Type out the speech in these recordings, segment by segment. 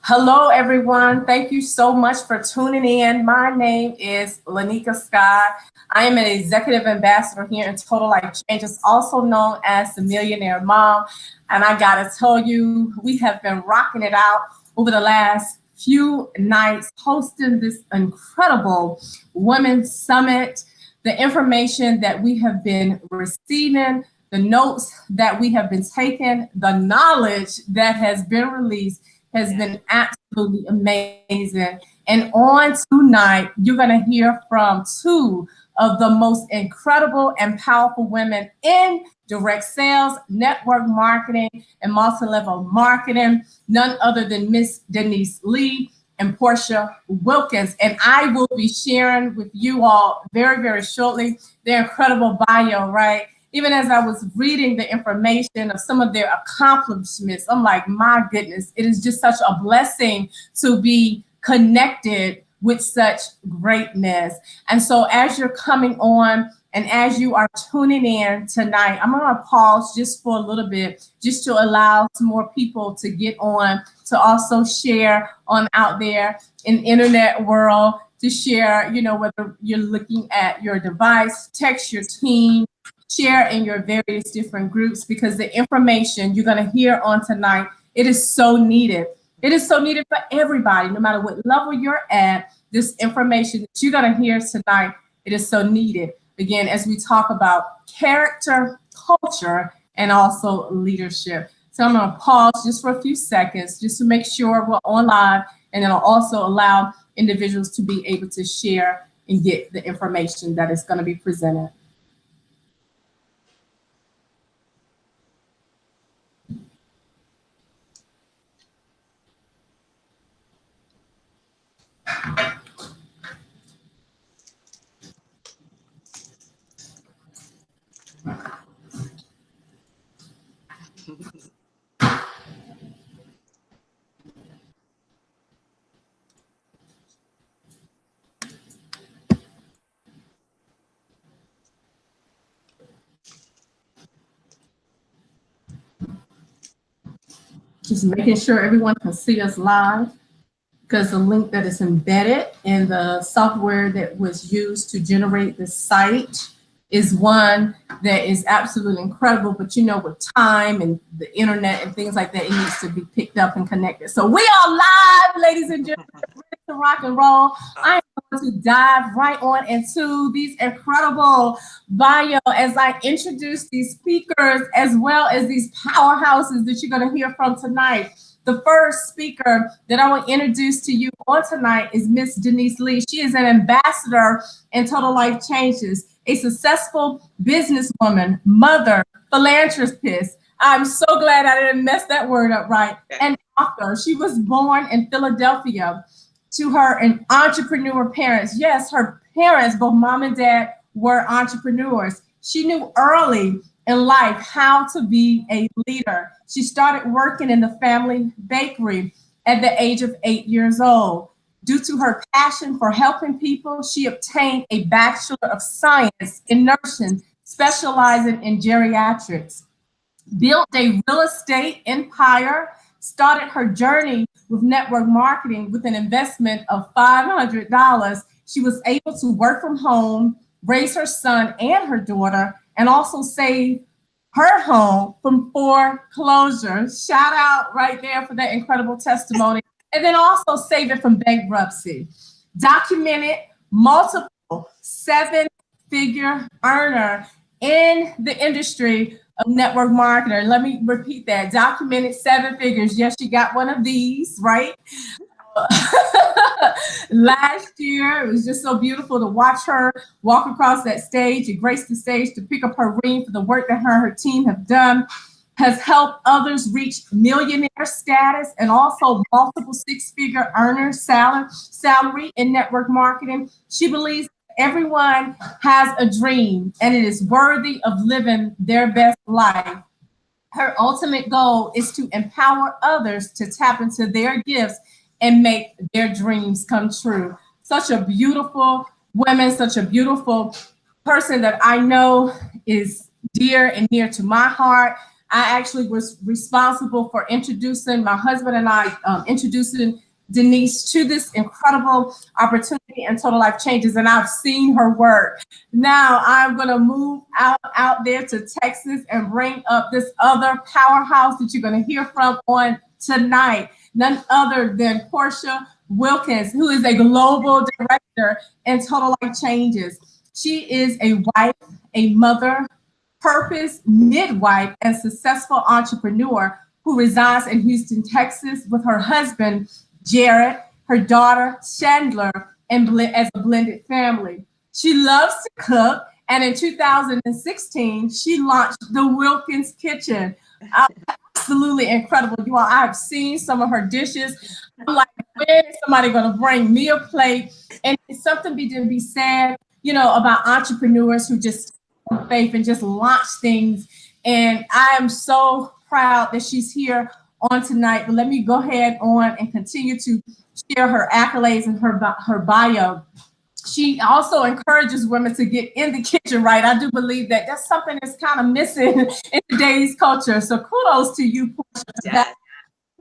Hello, everyone. Thank you so much for tuning in. My name is Lenika Scott. I am an executive ambassador here in Total Life Changes, also known as the Millionaire Mom. And I gotta tell you, we have been rocking it out over the last few nights, hosting this incredible Women's Summit. The information that we have been receiving, the notes that we have been taking, the knowledge that has been released has been absolutely amazing. And on tonight, you're going to hear from two of the most incredible and powerful women in direct sales, network marketing, and multi-level marketing, none other than Miss Denise Lee and Portia Wilkins. And I will be sharing with you all very, very shortly their incredible bio, right? Even as I was reading the information of some of their accomplishments, I'm like, my goodness, it is just such a blessing to be connected with such greatness. And so as you're coming on and as you are tuning in tonight, I'm gonna pause just for a little bit, just to allow some more people to get on, to also share on out there in the internet world, to share, you know, whether you're looking at your device, text your team, share in your various different groups, because the information you're going to hear on tonight, it is so needed. It is so needed for everybody, no matter what level you're at. This information that you're going to hear tonight, it is so needed. Again, as we talk about character, culture, and also leadership. So I'm going to pause just for a few seconds just to make sure we're on live, and it'll also allow individuals to be able to share and get the information that is going to be presented. Just making sure everyone can see us live, because the link that is embedded in the software that was used to generate the site is one that is absolutely incredible. But you know, with time and the internet and things like that, it needs to be picked up and connected. So we are live, ladies and gentlemen, ready to rock and roll. I am going to dive right on into these incredible bio as I introduce these speakers, as well as these powerhouses that you're going to hear from tonight. The first speaker that I will introduce to you on tonight is Miss Denise Lee. She is an ambassador in Total Life Changes, a successful businesswoman, mother, philanthropist. I'm so glad I didn't mess that word up right. And author. She was born in Philadelphia to her and entrepreneur parents. Yes, her parents, both mom and dad, were entrepreneurs. She knew early in life how to be a leader. She started working in the family bakery at the age of 8 years old. Due to her passion for helping people, she obtained a Bachelor of Science in nursing, specializing in geriatrics. Built a real estate empire, started her journey with network marketing with an investment of $500. She was able to work from home, raise her son and her daughter, and also save her home from foreclosure. Shout out right there for that incredible testimony. And then also save it from bankruptcy. Documented multiple seven-figure earner in the industry of network marketer. Let me repeat that. Documented seven figures. Yes, she got one of these, right? Last year, it was just so beautiful to watch her walk across that stage and grace the stage to pick up her ring for the work that her and her team have done. Has helped others reach millionaire status and also multiple six-figure earner salary in network marketing. She believes everyone has a dream and it is worthy of living their best life. Her ultimate goal is to empower others to tap into their gifts and make their dreams come true. Such a beautiful woman, such a beautiful person that I know is dear and near to my heart. I actually was responsible for introducing, my husband and I introducing Denise to this incredible opportunity and Total Life Changes, and I've seen her work. Now I'm gonna move out there to Texas and bring up this other powerhouse that you're gonna hear from on tonight, none other than Portia Wilkins, who is a global director in Total Life Changes. She is a wife, a mother, purpose, midwife, and successful entrepreneur who resides in Houston, Texas with her husband, Jared, her daughter, Chandler, and as a blended family. She loves to cook, and in 2016, she launched the Wilkins Kitchen. Absolutely incredible. You all, I've seen some of her dishes. I'm like, when is somebody gonna bring me a plate? And it's something to be said, about entrepreneurs who just have faith and just launch things. And I am so proud that she's here on tonight. But let me go ahead on and continue to share her accolades and her bio. She also encourages women to get in the kitchen, right? I do believe that that's something that's kind of missing in today's culture. So kudos to you, Portia. Yes.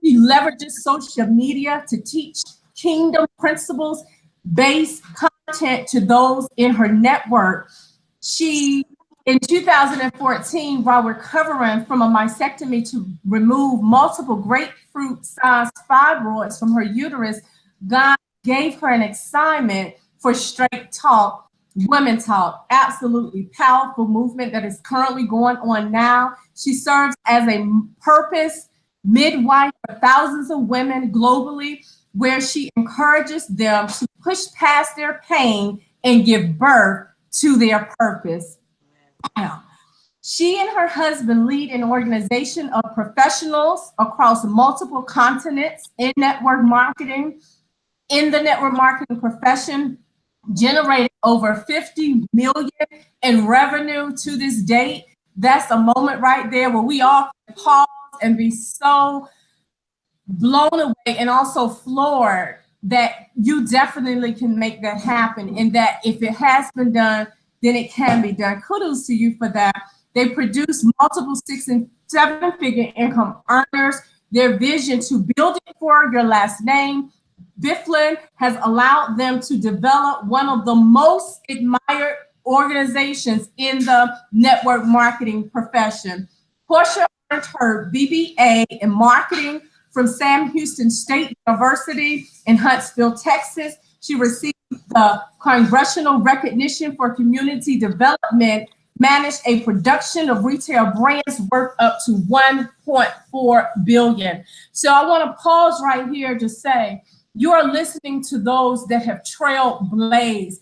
She leverages social media to teach kingdom principles-based content to those in her network. She, in 2014, while recovering from a mastectomy to remove multiple grapefruit-sized fibroids from her uterus, God gave her an assignment for Straight Talk, Women Talk. Absolutely powerful movement that is currently going on now. She serves as a purpose midwife for thousands of women globally, where she encourages them to push past their pain and give birth to their purpose. Wow. She and her husband lead an organization of professionals across multiple continents in network marketing. In the network marketing profession, generated over 50 million in revenue to this date. That's a moment right there where we all can pause and be so blown away and also floored that you definitely can make that happen, and that if it has been done, then it can be done. Kudos to you for that. They produce multiple 6- and 7-figure income earners. Their vision to build it for your last name, Bifflin, has allowed them to develop one of the most admired organizations in the network marketing profession. Portia earned her BBA in marketing from Sam Houston State University in Huntsville, Texas. She received the Congressional Recognition for Community Development, managed a production of retail brands worth up to $1.4 billion. So I want to pause right here to say, you are listening to those that have trailblazed,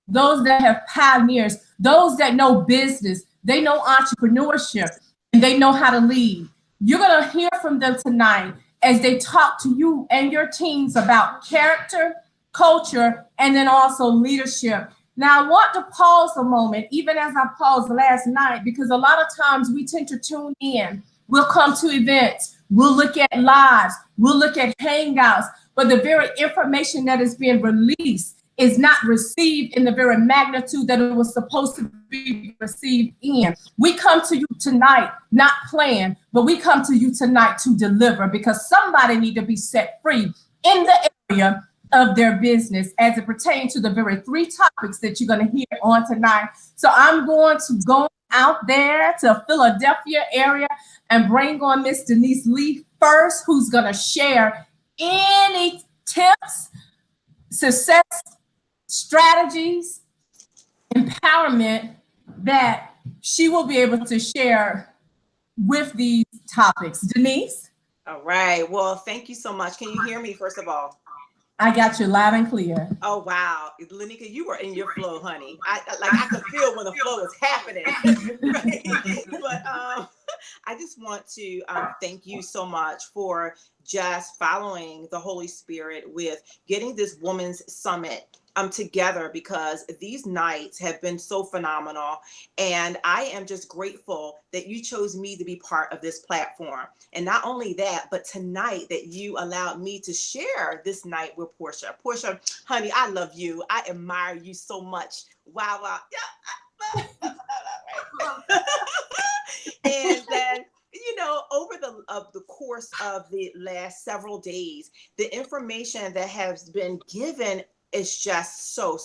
those that have pioneers, those that know business, they know entrepreneurship, and they know how to lead. You're going to hear from them tonight as they talk to you and your teams about character, culture, and then also leadership. Now, I want to pause a moment, even as I paused last night, because a lot of times we tend to tune in. We'll come to events, we'll look at lives, we'll look at hangouts, but the very information that is being released is not received in the very magnitude that it was supposed to be received in. We come to you tonight, not plan, but we come to you tonight to deliver, because somebody need to be set free in the area of their business as it pertains to the very 3 topics that you're going to hear on tonight. So I'm going to go out there to Philadelphia area and bring on Miss Denise Lee first, who's going to share any tips, success strategies, empowerment that she will be able to share with these topics. Denise? All right. Well, thank you so much. Can you hear me, first of all? I got you loud and clear. Oh, wow. Lenika, you were in your flow, honey. I could feel when the flow was happening. Right? But I just want to thank you so much for just following the Holy Spirit with getting this Women's Summit together, because these nights have been so phenomenal. And I am just grateful that you chose me to be part of this platform. And not only that, but tonight that you allowed me to share this night with Portia. Portia, honey, I love you. I admire you so much. Wow, wow. Yeah. And then, over the course of the last several days, the information that has been given is just so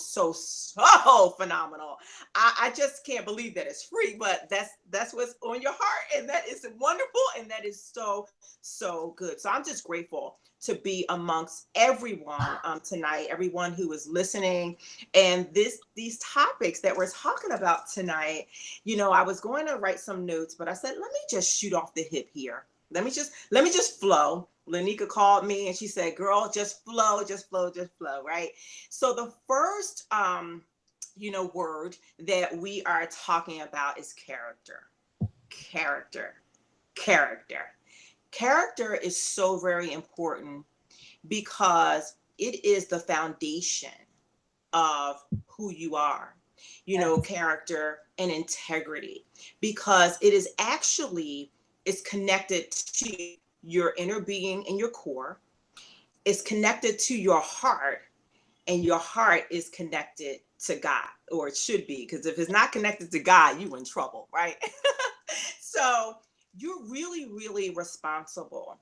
phenomenal. I just can't believe that it's free, but that's what's on your heart, and that is wonderful, and that is so good. So I'm just grateful to be amongst everyone tonight, everyone who is listening, and these topics that we're talking about tonight. I was going to write some notes, but I said, let me just shoot off the hip here. Let me just flow. Lenika called me and she said, girl, just flow, right? So the first, word that we are talking about is character. Character is so very important because it is the foundation of who you are, character and integrity, because it is actually, it's connected to your inner being and your core. It's connected to your heart, and your heart is connected to God, or it should be, because if it's not connected to God, you're in trouble, right? So you're really responsible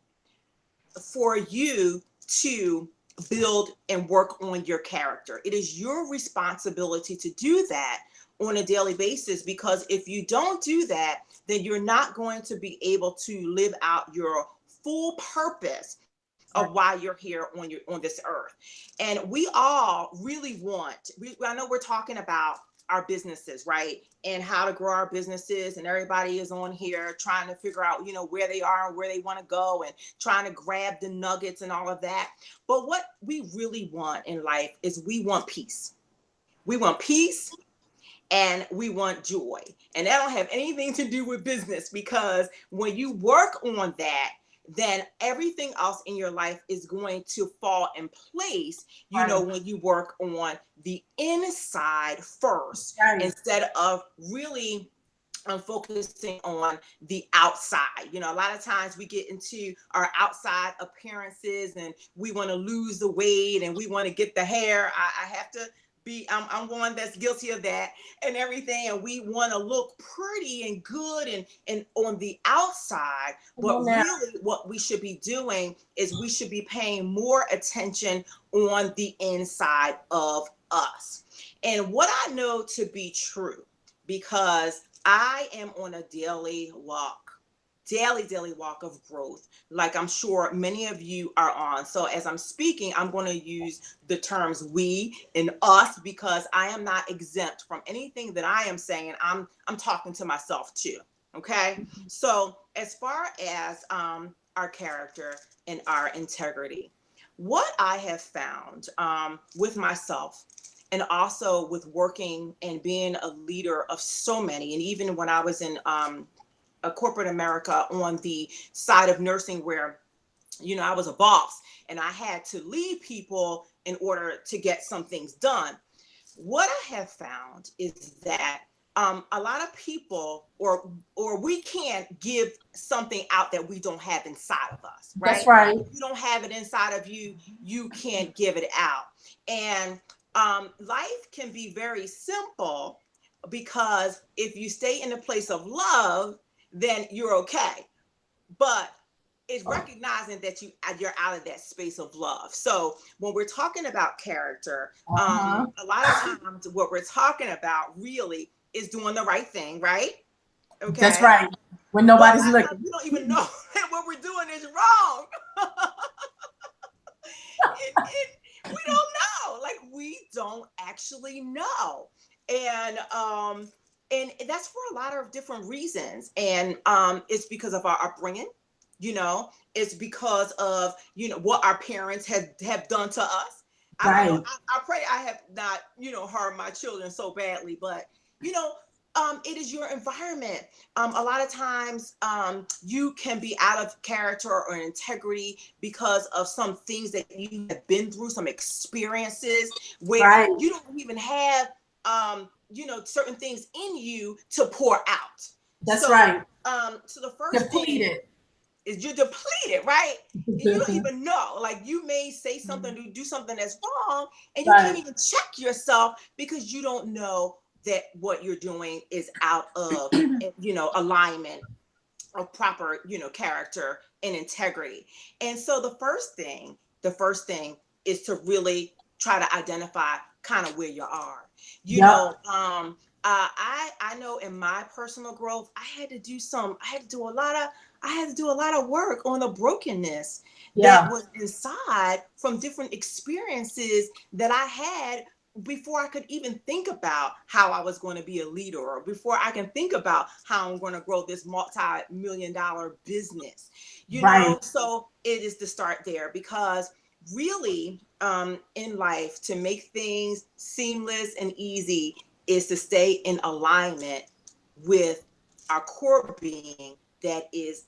for you to build and work on your character. It is your responsibility to do that on a daily basis, because if you don't do that, then you're not going to be able to live out your full purpose of why you're here on this earth. And we all really I know we're talking about our businesses, right? And how to grow our businesses, and everybody is on here trying to figure out, where they are and where they want to go, and trying to grab the nuggets and all of that. But what we really want in life is we want peace. We want peace and we want joy. And that don't have anything to do with business, because when you work on that, then everything else in your life is going to fall in place, when you work on the inside first, instead of really focusing on the outside. A lot of times we get into our outside appearances and we want to lose the weight and we want to get the hair. I have to I'm one that's guilty of that and everything. And we want to look pretty and good and on the outside. But really what we should be doing is we should be paying more attention on the inside of us. And what I know to be true, because I am on a daily walk of growth, like I'm sure many of you are on. So as I'm speaking, I'm going to use the terms we and us, because I am not exempt from anything that I am saying. I'm talking to myself too. Okay. So as far as our character and our integrity, what I have found with myself, and also with working and being a leader of so many, and even when I was in corporate America on the side of nursing, where I was a boss and I had to lead people in order to get some things done. What I have found is that a lot of people, or we can't give something out that we don't have inside of us, right? That's right. If you don't have it inside of you, you can't give it out. And life can be very simple, because if you stay in a place of love, then you're okay. But it's recognizing that you're out of that space of love. So when we're talking about character, a lot of times what we're talking about really is doing the right thing, right? Okay. That's right. When nobody's looking. You don't even know that what we're doing is wrong. and we don't know. Like, we don't actually know. And that's for a lot of different reasons. And it's because of our upbringing, it's because of, what our parents have done to us. Right. I pray I have not, harmed my children so badly, but, it is your environment. A lot of times you can be out of character or integrity because of some things that you have been through, some experiences where you don't even have, certain things in you to pour out. That's right. So the first thing is you're depleted, right? And you don't even know. Like, you may say something to do something that's wrong, and you can't even check yourself because you don't know that what you're doing is out of, alignment of proper, character and integrity. And so the first thing is to really try to identify kind of where you are. I know in my personal growth, I had to do a lot of work on the brokenness that was inside from different experiences that I had before I could even think about how I was going to be a leader, or before I can think about how I'm going to grow this multi-million-dollar business, So it is to start there, because really, in life, to make things seamless and easy is to stay in alignment with our core being that is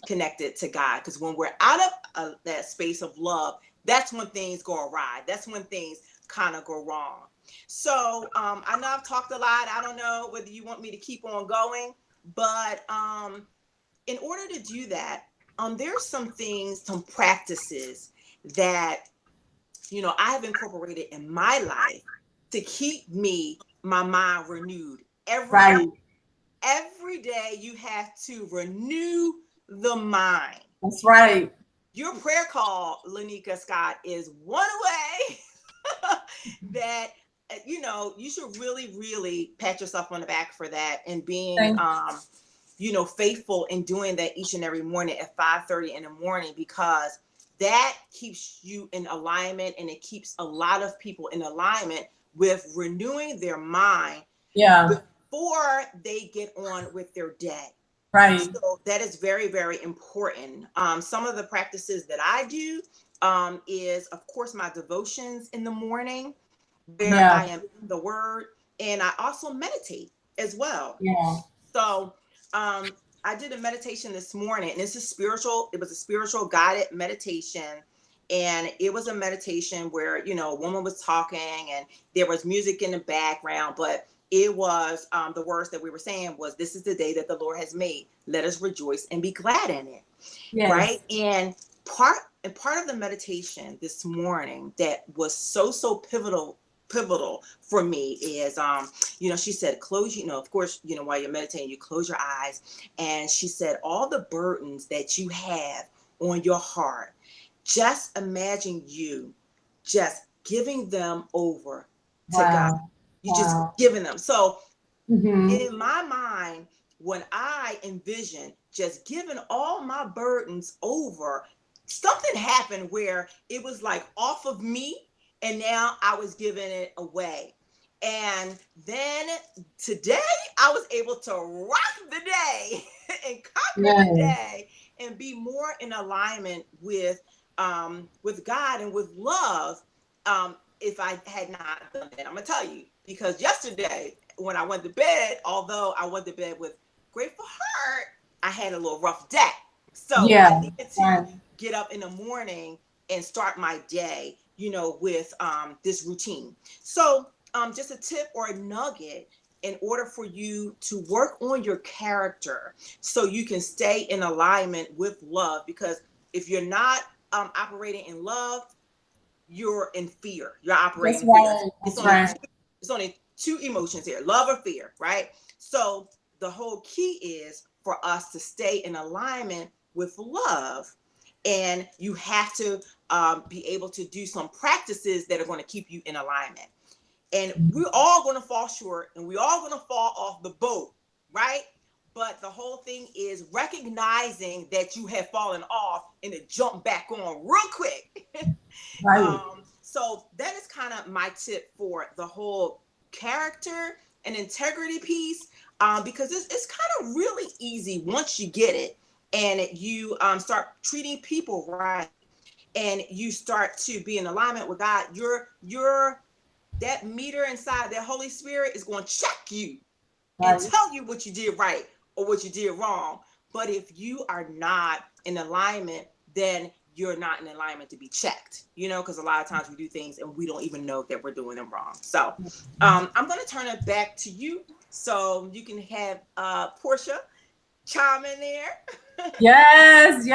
connected to God. Because when we're out of that space of love, that's when things go awry. That's when things kind of go wrong. So I know I've talked a lot. I don't know whether you want me to keep on going, but in order to do that, there's some practices that, I have incorporated in my life to keep my mind renewed. Every day you have to renew the mind. That's right. Your prayer call, Lenika Scott, is one way that, you should really, really pat yourself on the back for that, and being, faithful in doing that each and every morning at 5:30 in the morning, because that keeps you in alignment, and it keeps a lot of people in alignment with renewing their mind before they get on with their day. Right. So that is very, very important. Some of the practices that I do is, of course, my devotions in the morning, where I am in the Word, and I also meditate as well. So I did a meditation this morning, and it was a spiritual guided meditation. And it was a meditation where, a woman was talking and there was music in the background, but it was the words that we were saying was, "This is the day that the Lord has made. Let us rejoice and be glad in it." Right. And part of the meditation this morning that was so pivotal for me is, she said, close, of course, while you're meditating, you close your eyes. And she said, all the burdens that you have on your heart, just imagine you just giving them over to God. You just giving them. So in my mind, when I envision just giving all my burdens over, something happened where it was like off of me, and now I was giving it away. And then today I was able to rock the day and conquer the day and be more in alignment with God and with love. If I had not done that, I'm gonna tell you, because yesterday when I went to bed, although I went to bed with grateful heart, I had a little rough day. So I needed to get up in the morning and start my day, with this routine. So just a tip or a nugget in order for you to work on your character so you can stay in alignment with love. Because if you're not operating in love, you're in fear. You're operating in fear. It's only two emotions here, love or fear, right? So the whole key is for us to stay in alignment with love. And you have to be able to do some practices that are going to keep you in alignment. And we're all going to fall short, and we're all going to fall off the boat, right? But the whole thing is recognizing that you have fallen off and to jump back on real quick. So that is kind of my tip for the whole character and integrity piece, because it's kind of really easy once you get it, and you start treating people right, and you start to be in alignment with God. Your that meter inside, that Holy Spirit is going to check you and tell you what you did right or what you did wrong. But if you are not in alignment, then you're not in alignment to be checked, because a lot of times we do things and we don't even know that we're doing them wrong. So I'm going to turn it back to you so you can have Portia chime in there. Yes.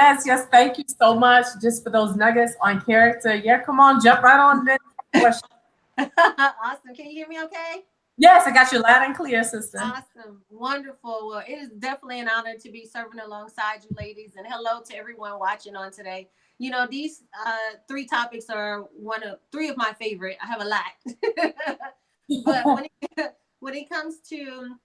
Thank you so much just for those nuggets on character. Yeah, come on, jump right on this question. Awesome. Can you hear me okay? Yes, I got you loud and clear, sister. Awesome. Wonderful. Well, it is definitely an honor to be serving alongside you ladies. And hello to everyone watching on today. You know, these three topics are three of my favorite. I have a lot. But when it comes to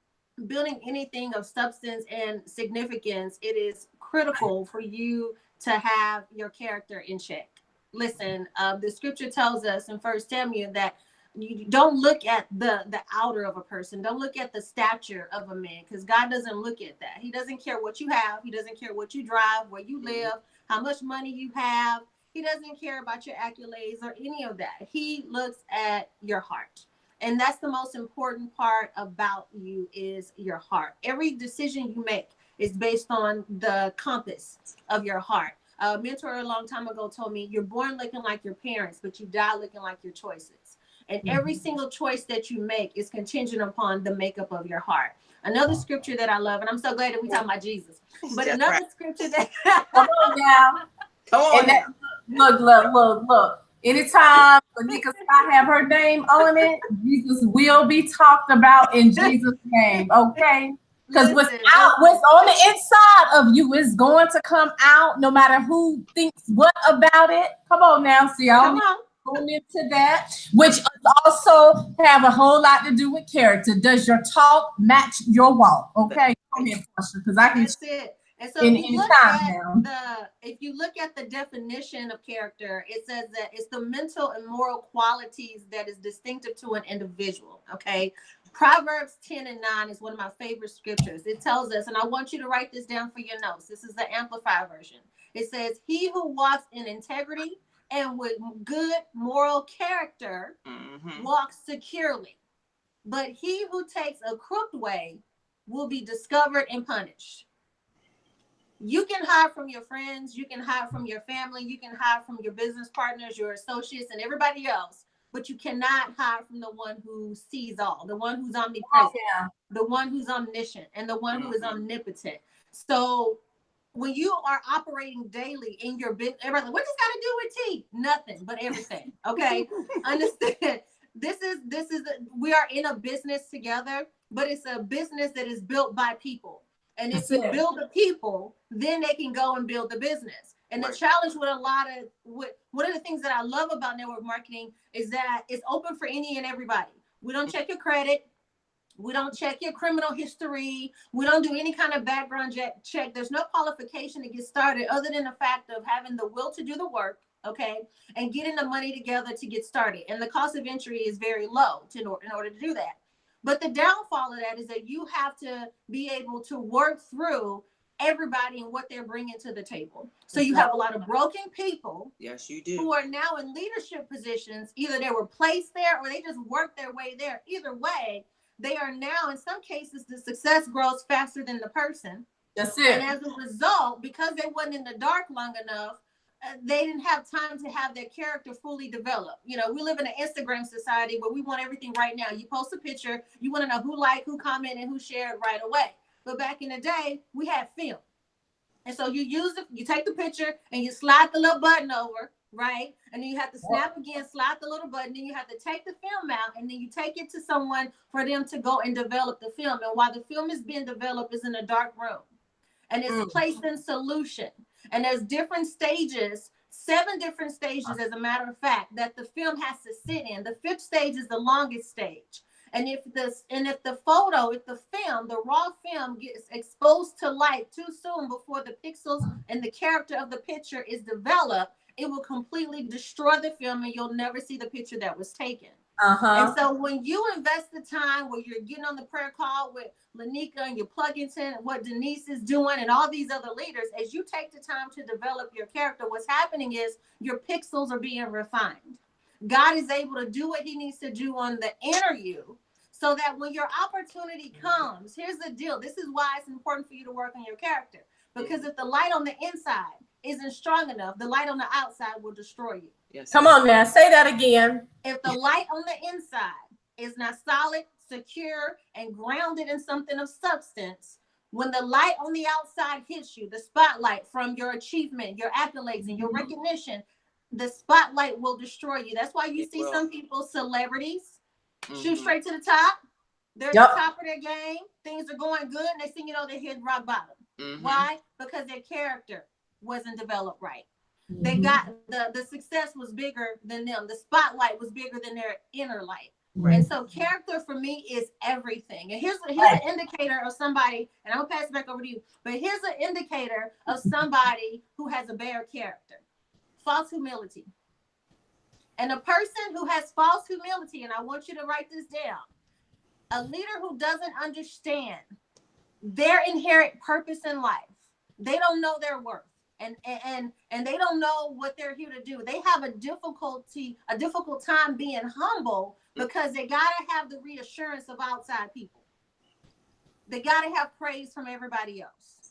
building anything of substance and significance, it is critical for you to have your character in check. Listen, the scripture tells us in First Samuel that you don't look at the outer of a person. Don't look at the stature of a man, because God doesn't look at that. He doesn't care what you have. He doesn't care what you drive, where you live, how much money you have. He doesn't care about your accolades or any of that. He looks at your heart. And that's the most important part about you, is your heart. Every decision you make is based on the compass of your heart. A mentor a long time ago told me, you're born looking like your parents, but you die looking like your choices. And every single choice that you make is contingent upon the makeup of your heart. Another scripture that I love, and I'm so glad that we're talking about Jesus, but That's another right. scripture that Come on now. Come on now. Look. Anytime Lenika Scott have her name on it, Jesus will be talked about in Jesus' name, okay? Because what's on the inside of you is going to come out, no matter who thinks what about it. Come on now, see, I don't go into that, which also have a whole lot to do with character. Does your talk match your walk? Okay, come here, because I can. That's it. And so if you look at the definition of character, it says that it's the mental and moral qualities that is distinctive to an individual. Okay. Proverbs 10:9 is one of my favorite scriptures. It tells us, and I want you to write this down for your notes. This is the Amplified version. It says, he who walks in integrity and with good moral character walks securely. But he who takes a crooked way will be discovered and punished. You can hide from your friends, you can hide from your family, you can hide from your business partners, your associates, and everybody else, but you cannot hide from the one who sees all, the one who's omnipresent, the one who's omniscient, and the one who is omnipotent. So when you are operating daily in your business, everybody's like, what does got to do with tea? Nothing, but everything. Okay. Understand. We are in a business together, but it's a business that is built by people. And if you build the people, then they can go and build the business. And the challenge with one of the things that I love about network marketing is that it's open for any and everybody. We don't check your credit. We don't check your criminal history. We don't do any kind of background check. There's no qualification to get started other than the fact of having the will to do the work, okay, and getting the money together to get started. And the cost of entry is very low in order to do that. But the downfall of that is that you have to be able to work through everybody and what they're bringing to the table. So you have a lot of broken people. Yes, you do. Who are now in leadership positions. Either they were placed there or they just worked their way there. Either way, they are now, in some cases, the success grows faster than the person. That's it. And as a result, because they wasn't in the dark long enough, they didn't have time to have their character fully developed. You know, we live in an Instagram society where we want everything right now. You post a picture, you want to know who liked, who commented, and who shared right away. But back in the day, we had film. And so you take the picture and you slide the little button over, right? And then you have to snap again, slide the little button, then you have to take the film out, and then you take it to someone for them to go and develop the film. And while the film is being developed, is in a dark room. And it's placed in solution. And there's different stages, 7 different stages, as a matter of fact, that the film has to sit in. The 5th stage is the longest stage. And if the film, the raw film gets exposed to light too soon before the pixels and the character of the picture is developed, it will completely destroy the film and you'll never see the picture that was taken. And so when you invest the time where you're getting on the prayer call with Lenika and you're plugging into what Denise is doing and all these other leaders, as you take the time to develop your character, what's happening is your pixels are being refined. God is able to do what he needs to do on the inner you so that when your opportunity comes, here's the deal. This is why it's important for you to work on your character. Because if the light on the inside isn't strong enough, the light on the outside will destroy you. Yes. Come on now, say that again. If the light on the inside is not solid, secure, and grounded in something of substance, when the light on the outside hits you, the spotlight from your achievement, your accolades, and your recognition, the spotlight will destroy you. That's why you see some people, celebrities, shoot straight to the top. They're at the top of their game. Things are going good. Next thing you know, they hit rock bottom. Why? Because their character wasn't developed right. They got the success was bigger than them. The spotlight was bigger than their inner light. And so character for me is everything. And here's an indicator of somebody, and I'm gonna pass it back over to you, but here's an indicator of somebody who has a bad character. False humility. And a person who has false humility, and I want you to write this down, a leader who doesn't understand their inherent purpose in life, they don't know their worth. And they don't know what they're here to do. They have a difficult time being humble because they gotta have the reassurance of outside people. They gotta have praise from everybody else.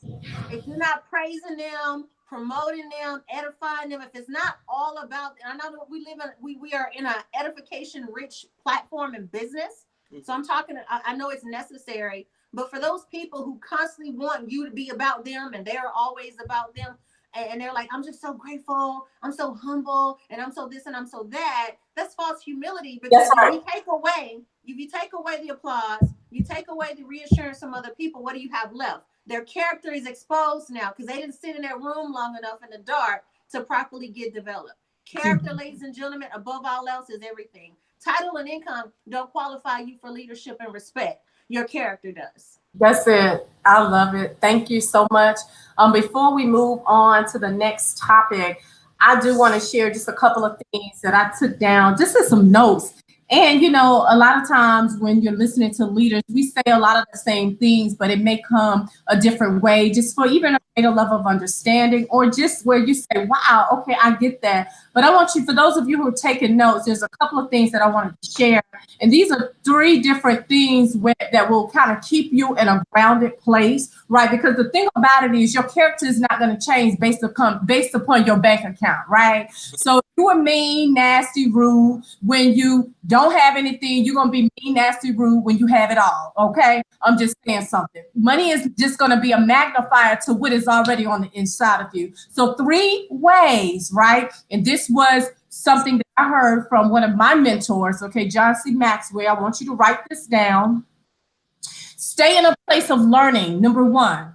If you're not praising them, promoting them, edifying them, if it's not all about, I know that we are in an edification rich platform in business. So I'm talking, I know it's necessary, but for those people who constantly want you to be about them and they're always about them, and they're like, I'm just so grateful, I'm so humble, and I'm so this and I'm so that, that's false humility. Because if you take away the applause, you take away the reassurance from other people, what do you have left? Their character is exposed now because they didn't sit in their room long enough in the dark to properly get developed. Character, ladies and gentlemen, above all else is everything. Title and income don't qualify you for leadership and respect. Your character does. That's it. I love it. Thank you so much. Before we move on to the next topic, I do want to share just a couple of things that I took down, just as some notes. And, you know, a lot of times when you're listening to leaders, we say a lot of the same things, but it may come a different way, just for even a greater level of understanding, or just where you say, wow, okay, I get that. But I want you, for those of you who are taking notes, there's a couple of things that I wanted to share. And these are 3 different things that will kind of keep you in a grounded place, right? Because the thing about it is your character is not going to change based upon your bank account, right? So if you are mean, nasty, rude when you don't have anything, you're going to be mean, nasty, rude when you have it all, okay? I'm just saying something. Money is just going to be a magnifier to what is already on the inside of you. So 3 ways, right? And this was something that I heard from one of my mentors, okay, John C. Maxwell. I want you to write this down. Stay in a place of learning, number 1.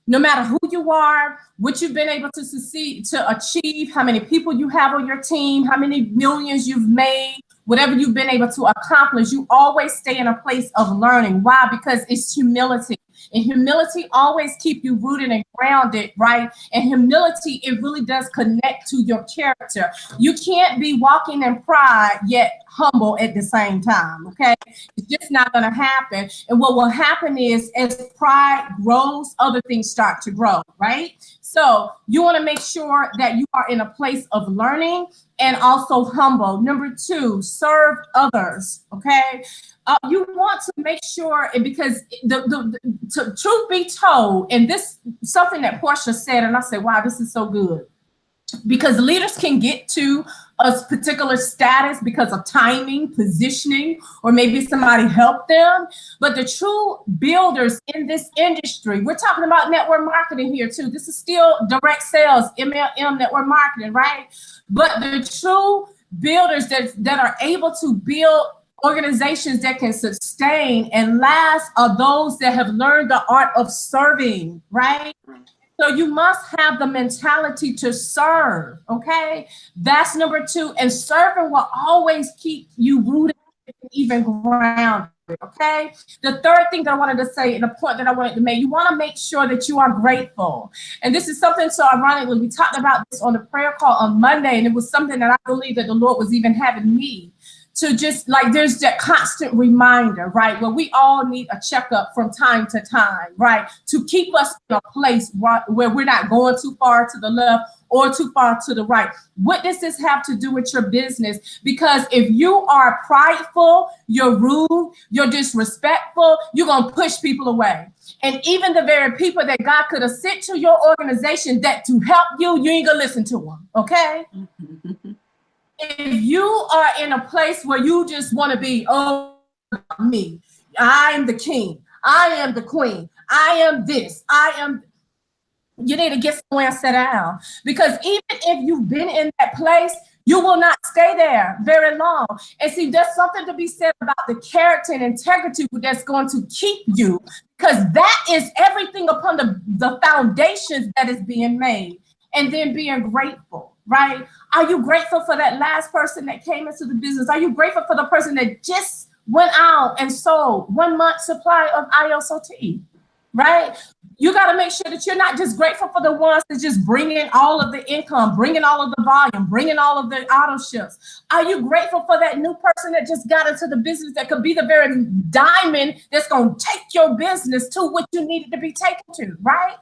No matter who you are, what you've been able to succeed, to achieve, how many people you have on your team, how many millions you've made, whatever you've been able to accomplish, you always stay in a place of learning. Why? Because it's humility. And humility always keep you rooted and grounded, right? And humility, it really does connect to your character. You can't be walking in pride yet humble at the same time, okay? It's just not going to happen. And what will happen is, as pride grows, other things start to grow, right? So you want to make sure that you are in a place of learning and also humble. Number 2, serve others, okay? You want to make sure, because truth be told, and this something that Portia said, and I said, wow, this is so good. Because leaders can get to a particular status because of timing, positioning, or maybe somebody helped them. But the true builders in this industry, we're talking about network marketing here too. This is still direct sales, MLM network marketing, right? But the true builders that are able to build organizations that can sustain and last are those that have learned the art of serving, right? So you must have the mentality to serve, okay? That's number 2. And serving will always keep you rooted and even grounded, okay? The 3rd thing that I wanted to say, and the point that I wanted to make, you want to make sure that you are grateful. And this is something so ironically, we talked about this on the prayer call on Monday, and it was something that I believe that the Lord was even having me to just, like, there's that constant reminder, right? Where we all need a checkup from time to time, right? To keep us in a place where we're not going too far to the left or too far to the right. What does this have to do with your business? Because if you are prideful, you're rude, you're disrespectful, you're going to push people away. And even the very people that God could have sent to your organization that to help you, you ain't going to listen to them, okay? If you are in a place where you just want to be, oh, me, I am the king, I am the queen, I am this, you need to get somewhere and sit down. Because even if you've been in that place, you will not stay there very long. And see, there's something to be said about the character and integrity that's going to keep you, because that is everything upon the foundations that is being made. And then being grateful, right? Are you grateful for that last person that came into the business? Are you grateful for the person that just went out and sold 1 month supply of ISOT, right? You got to make sure that you're not just grateful for the ones that just bring in all of the income, bringing all of the volume, bringing all of the auto ships. Are you grateful for that new person that just got into the business that could be the very diamond that's going to take your business to what you need it to be taken to, right?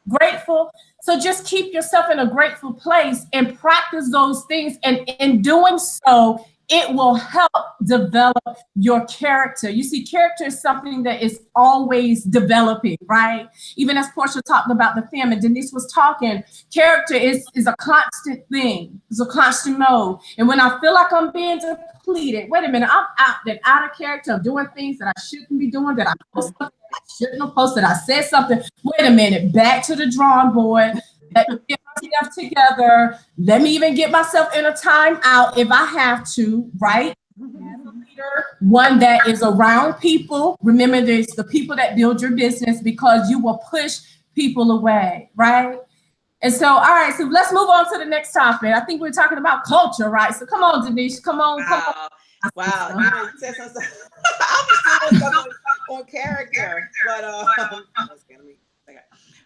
Grateful. So just keep yourself in a grateful place and practice those things. And in doing so, it will help develop your character. You see, character is something that is always developing, right? Even as Portia talked about the film and Denise was talking, character is a constant thing. It's a constant mode. And when I feel like I'm being depleted, wait a minute, I'm out of character. I'm doing things that I shouldn't be doing, that I post something I shouldn't have posted. I said something. Wait a minute, back to the drawing board. Let me get myself together. Let me even get myself in a timeout if I have to, right? As a leader, one that is around people. Remember, there's the people that build your business, because you will push people away, right? And so, all right, so let's move on to the next topic. I think we're talking about culture, right? So come on, Denise, come on. Wow, you said something. I'm still on character,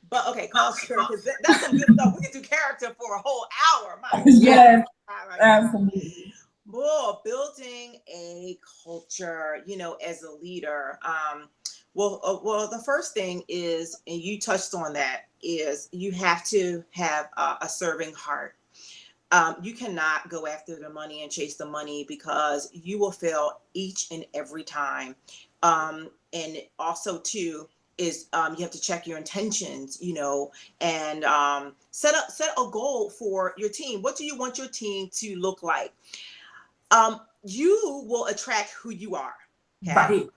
but okay, culture, because that's some good stuff. We can do character for a whole hour. Yes, absolutely. Well, building a culture, as a leader. Well, the first thing is, and you touched on that, is you have to have a serving heart. You cannot go after the money and chase the money, because you will fail each and every time. And also, too, is you have to check your intentions, and set a goal for your team. What do you want your team to look like? You will attract who you are. Okay? Right.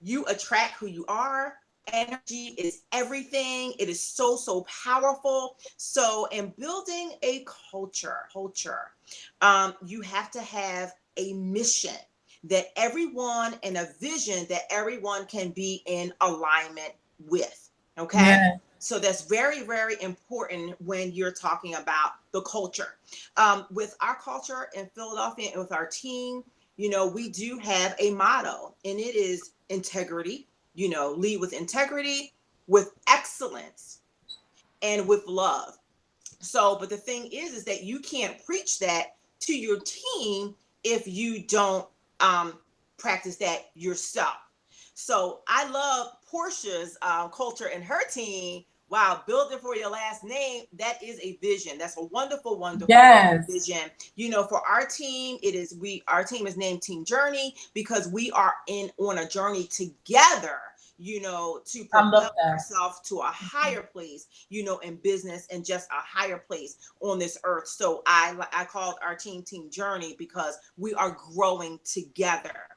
You attract who you are. Energy is everything. It is so powerful. So in building a culture, you have to have a mission that everyone, and a vision that everyone can be in alignment with. Okay. Yeah. So that's very, very important when you're talking about the culture. With our culture in Philadelphia and with our team, we do have a motto, and it is integrity. Lead with integrity, with excellence, and with love. So, but the thing is that you can't preach that to your team if you don't practice that yourself. So I love Portia's culture and her team. Wow, building for your last name, that is a vision. That's a wonderful yes. vision. For our team, our team is named Team Journey, because we are on a journey together, to propel ourselves to a higher place, in business, and just a higher place on this earth. So I called our team Team Journey, because we are growing together.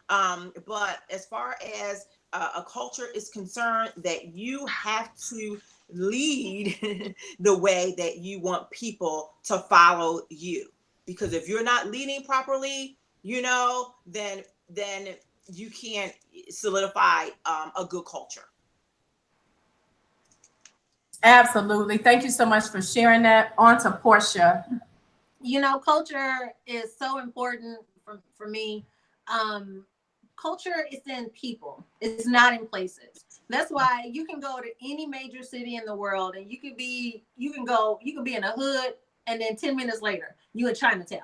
But as far as a culture is concerned, that you have to lead the way that you want people to follow you. Because if you're not leading properly, then you can't solidify a good culture. Absolutely. Thank you so much for sharing that. On to Portia. Culture is so important for me. Culture is in people. It's not in places. That's why you can go to any major city in the world, and you could be in a hood, and then 10 minutes later, you in Chinatown.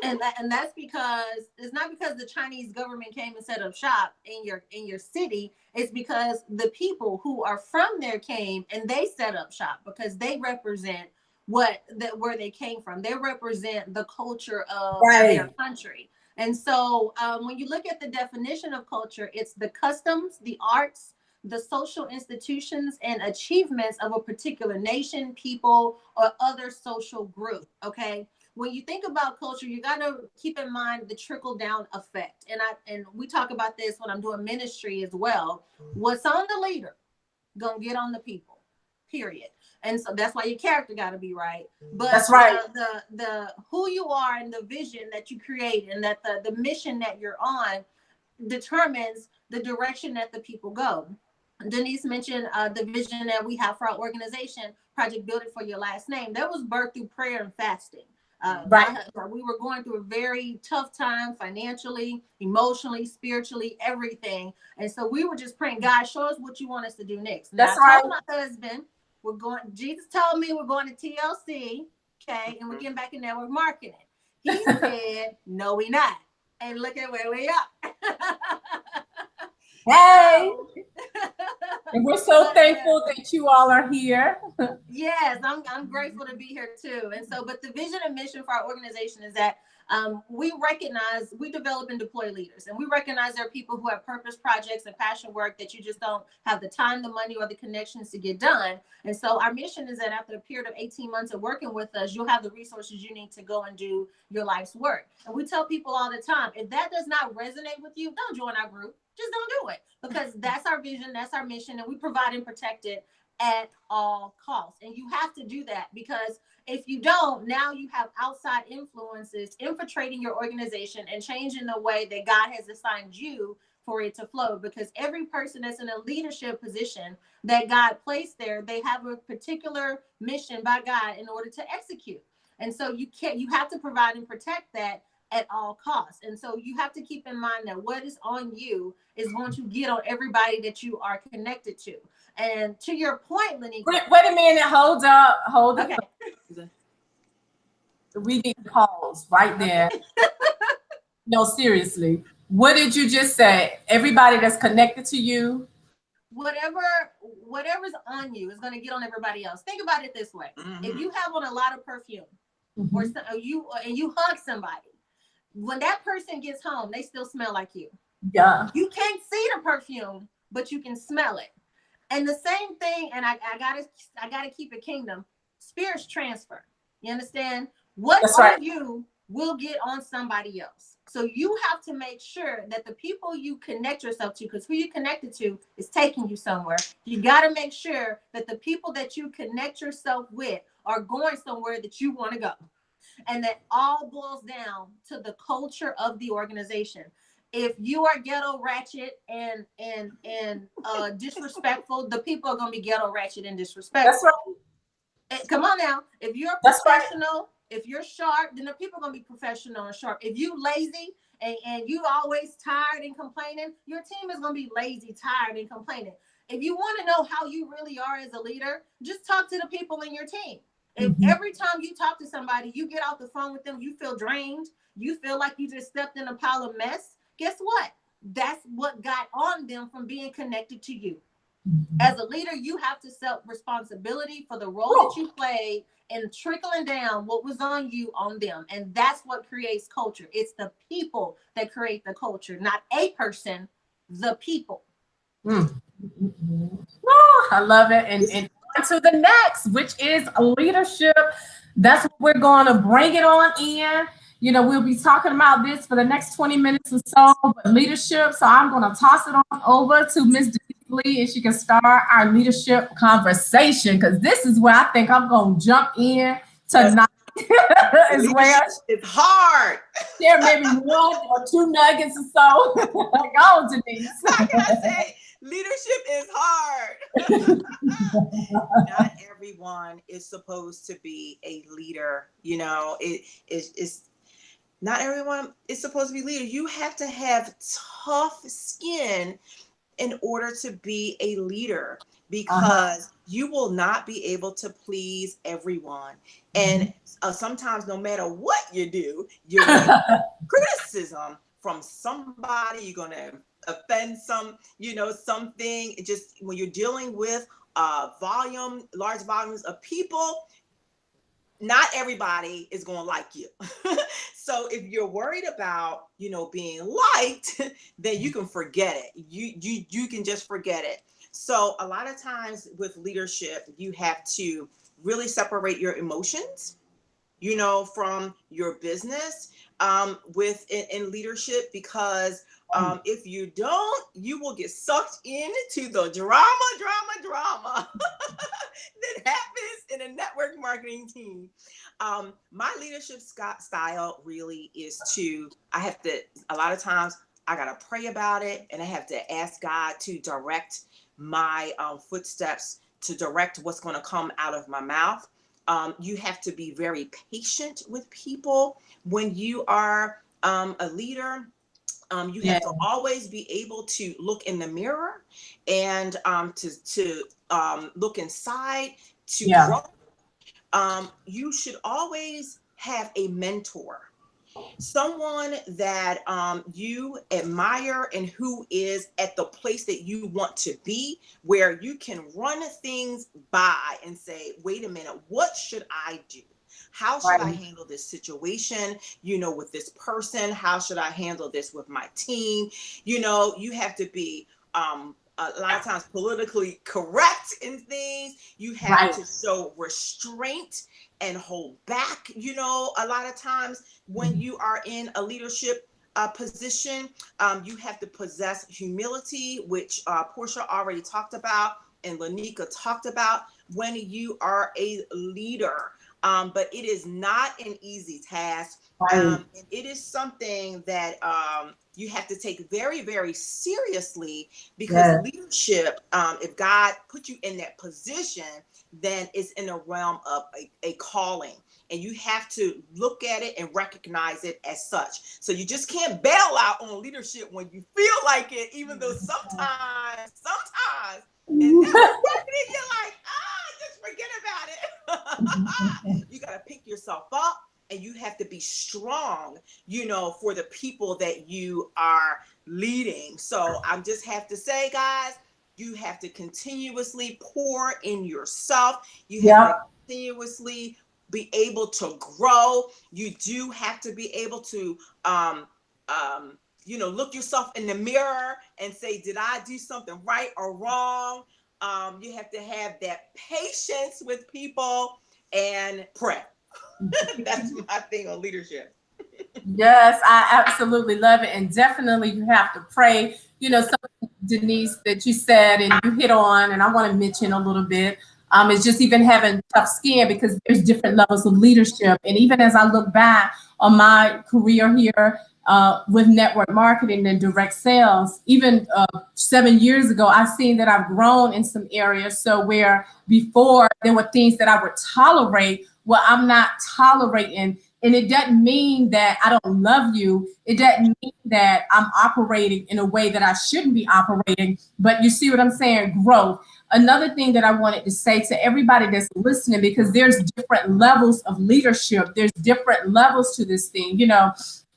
And that's because it's not because the Chinese government came and set up shop in your city. It's because the people who are from there came and they set up shop, because they represent where they came from. They represent the culture of their country. And so when you look at the definition of culture, it's the customs, the arts, the social institutions, and achievements of a particular nation, people, or other social group. Okay. When you think about culture, you got to keep in mind the trickle down effect. And we talk about this when I'm doing ministry as well. What's on the leader gonna get on the people, period. And so that's why your character got to be right. But that's right. The who you are and the vision that you create and that the mission that you're on determines the direction that the people go. Denise mentioned the vision that we have for our organization, Project Build It for Your Last Name. That was birthed through prayer and fasting. Right. We were going through a very tough time financially, emotionally, spiritually, everything. And so we were just praying, God, show us what you want us to do next. Now, That's I told right. my husband, Jesus told me we're going to TLC, okay, and we're getting back in network marketing. He said, no, we not. And look at where we are. Hey. And we're so thankful that you all are here. Yes, I'm grateful to be here too. And so, but the vision and mission for our organization is that we develop and deploy leaders, and we recognize there are people who have purpose projects and passion work that you just don't have the time, the money, or the connections to get done. And so our mission is that after a period of 18 months of working with us, you'll have the resources you need to go and do your life's work. And we tell people all the time, if that does not resonate with you, don't join our group. Just don't do it, because that's our vision, that's our mission, and we provide and protect it at all costs. And you have to do that, because if you don't, now you have outside influences infiltrating your organization and changing the way that God has assigned you for it to flow. Because every person that's in a leadership position that God placed there, they have a particular mission by God in order to execute. And so you have to provide and protect that at all costs. And so you have to keep in mind that what is on you is going to get on everybody that you are connected to. And to your point, Lenika. Wait a minute. Hold up. Okay. We need to pause right there. No, seriously. What did you just say? Everybody that's connected to you? Whatever's on you is going to get on everybody else. Think about it this way. If you have on a lot of perfume, or you hug somebody, when that person gets home, they still smell like you. Yeah. You can't see the perfume, but you can smell it. And the same thing, and I gotta keep it kingdom. Spirits transfer. You understand? What's on you will get on somebody else. So you have to make sure that the people you connect yourself to, because who you connected to is taking you somewhere. You got to make sure that the people that you connect yourself with are going somewhere that you want to go. And that all boils down to the culture of the organization. If you are ghetto, ratchet, and disrespectful, the people are going to be ghetto, ratchet, and disrespectful. That's right. Come on now. If you're professional, if you're sharp, then the people are going to be professional and sharp. If you lazy and you always tired and complaining, your team is going to be lazy, tired, and complaining. If you want to know how you really are as a leader, just talk to the people in your team. If every time you talk to somebody, you get off the phone with them, you feel drained, you feel like you just stepped in a pile of mess, guess what? That's what got on them from being connected to you. As a leader, you have to self responsibility for the role that you played and trickling down what was on you on them. And that's what creates culture. It's the people that create the culture, not a person, the people. Oh, I love it. And to the next, which is leadership. That's what we're going to bring it on in. You know, we'll be talking about this for the next 20 minutes or so, but leadership. So I'm going to toss it on over to Ms. Denise Lee, and she can start our leadership conversation, because this is where I think I'm going to jump in tonight as well. It's hard. Share maybe one or two nuggets or so. Go, Denise. What can I say? Leadership is hard. Not everyone is supposed to be a leader. You know, it's not everyone is supposed to be a leader. You have to have tough skin in order to be a leader, because you will not be able to please everyone. And sometimes, no matter what you do, you're going to get criticism from somebody. You're going to offend something. Just when you're dealing with large volumes of people, not everybody is going to like you. So if you're worried about, being liked, then you can forget it. You can just forget it. So a lot of times with leadership, you have to really separate your emotions. you know, from your business in leadership, because if you don't, you will get sucked into the drama that happens in a network marketing team. My leadership style really is a lot of times I got to pray about it, and I have to ask God to direct my footsteps, to direct what's going to come out of my mouth. You have to be very patient with people when you are a leader. You have to always be able to look in the mirror and to look inside to grow. You should always have a mentor, someone that you admire and who is at the place that you want to be, where you can run things by and say, wait a minute, what should I do? How should I handle this situation, you know, with this person? How should I handle this with my team? You know, you have to be a lot of times politically correct in things. You have to show restraint and hold back. You know, a lot of times when you are in a leadership position, you have to possess humility, which Portia already talked about and Lenika talked about when you are a leader. But it is not an easy task. And it is something that you have to take very, very seriously, because leadership, if God put you in that position, then it's in the realm of a calling. And you have to look at it and recognize it as such. So you just can't bail out on leadership when you feel like it, even though sometimes, and then you're like, just forget about it. You got to pick yourself up, and you have to be strong, you know, for the people that you are leading. So I just have to say, guys, you have to continuously pour in yourself. You have to continuously be able to grow. You do have to be able to, you know, look yourself in the mirror and say, did I do something right or wrong? You have to have that patience with people and pray. That's my thing on leadership. Yes, I absolutely love it. And definitely you have to pray. You know, something, Denise, that you said and you hit on, and I want to mention a little bit, is just even having tough skin, because there's different levels of leadership. And even as I look back on my career here with network marketing and direct sales, even 7 years ago, I've seen that I've grown in some areas. So where before there were things that I would tolerate, well, I'm not tolerating. And it doesn't mean that I don't love you. It doesn't mean that I'm operating in a way that I shouldn't be operating. But you see what I'm saying? Growth. Another thing that I wanted to say to everybody that's listening, because there's different levels of leadership. There's different levels to this thing, you know.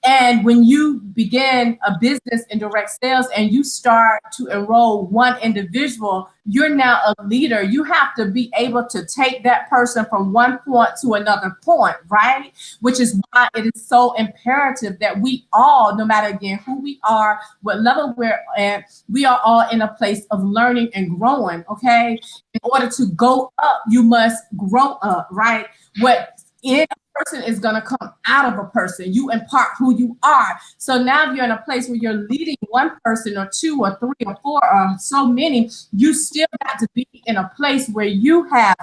And when you begin a business in direct sales and you start to enroll one individual, you're now a leader. You have to be able to take that person from one point to another point, right? Which is why it is so imperative that we all, no matter again who we are, what level we're at, we are all in a place of learning and growing, okay? In order to go up, you must grow up, right? What in person is going to come out of a person. You impart who you are. So now if you're in a place where you're leading one person or two or three or four or so many, you still got to be in a place where you have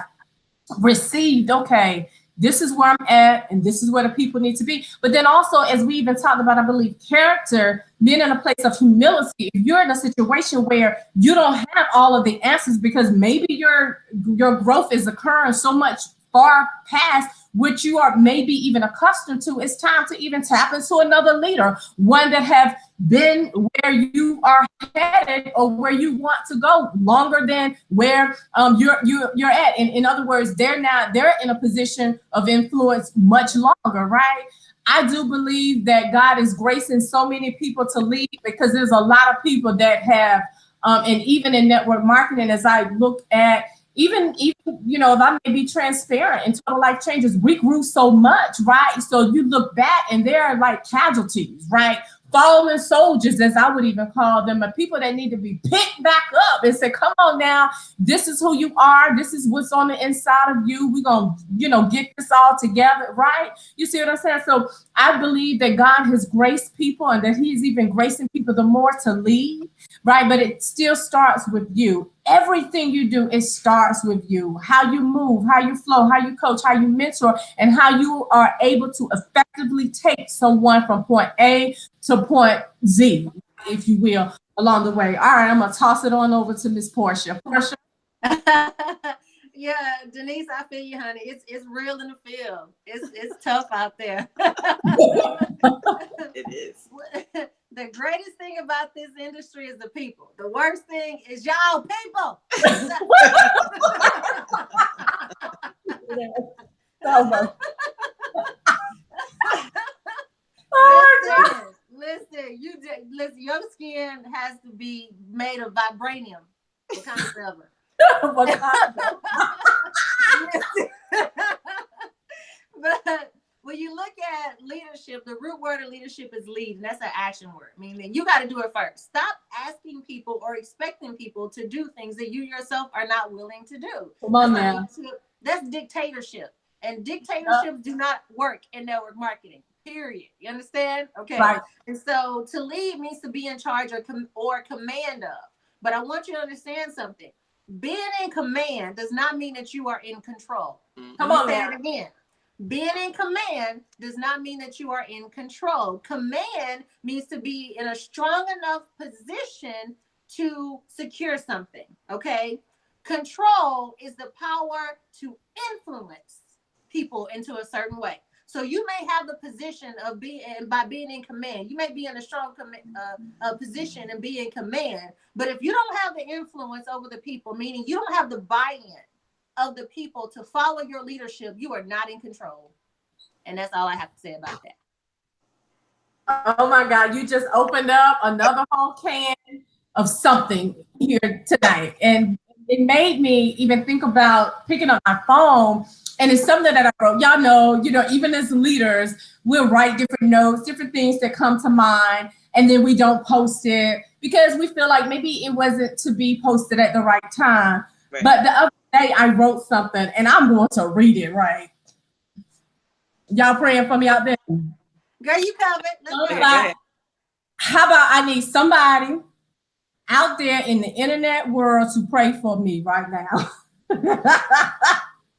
received, okay, this is where I'm at and this is where the people need to be. But then also, as we even talked about, I believe, character, being in a place of humility. If you're in a situation where you don't have all of the answers because maybe your growth is occurring so much far past what you are maybe even accustomed to, it's time to even tap into another leader, one that have been where you are headed or where you want to go longer than where you're at. In other words, they're in a position of influence much longer, right? I do believe that God is gracing so many people to lead, because there's a lot of people that have, and even in network marketing, as I look at, even, you know, if I may be transparent, in Total Life Changes, we grew so much, right? So you look back and there are like casualties, right? fallen soldiers, as I would even call them, are people that need to be picked back up and say, come on now, this is who you are. This is what's on the inside of you. We're going to, get this all together, right? You see what I'm saying? So I believe that God has graced people and that he's even gracing people the more to lead, right? But it still starts with you. Everything you do, it starts with you. How you move, how you flow, how you coach, how you mentor, and how you are able to effectively take someone from point A to point Z, if you will, along the way. All right, I'm going to toss it on over to Miss Portia. Portia? Yeah, Denise, I feel you, honey. It's real in the field. It's tough out there. It is. The greatest thing about this industry is the people. The worst thing is y'all people. Listen, your skin has to be made of vibranium. What kind of silver? But when you look at leadership, the root word of leadership is lead, and that's an action word. Meaning you got to do it first. Stop asking people or expecting people to do things that you yourself are not willing to do. Come on now. That's dictatorship. And dictatorships do not work in network marketing, period. You understand? Okay. Right. And so to lead means to be in charge or command of. But I want you to understand something. Being in command does not mean that you are in control. Come on, say it again. Being in command does not mean that you are in control. Command means to be in a strong enough position to secure something, okay? Control is the power to influence people into a certain way. So you may have the position of by being in command. You may be in a strong position and be in command. But if you don't have the influence over the people, meaning you don't have the buy-in of the people to follow your leadership, you are not in control. And that's all I have to say about that. Oh my God, you just opened up another whole can of something here tonight. And it made me even think about picking up my phone. And it's something that I wrote. Y'all know, even as leaders, we'll write different notes, different things that come to mind, and then we don't post it because we feel like maybe it wasn't to be posted at the right time. Right. But the other day I wrote something and I'm going to read it, right? Y'all praying for me out there? Girl, you covered. How about I need somebody out there in the internet world to pray for me right now?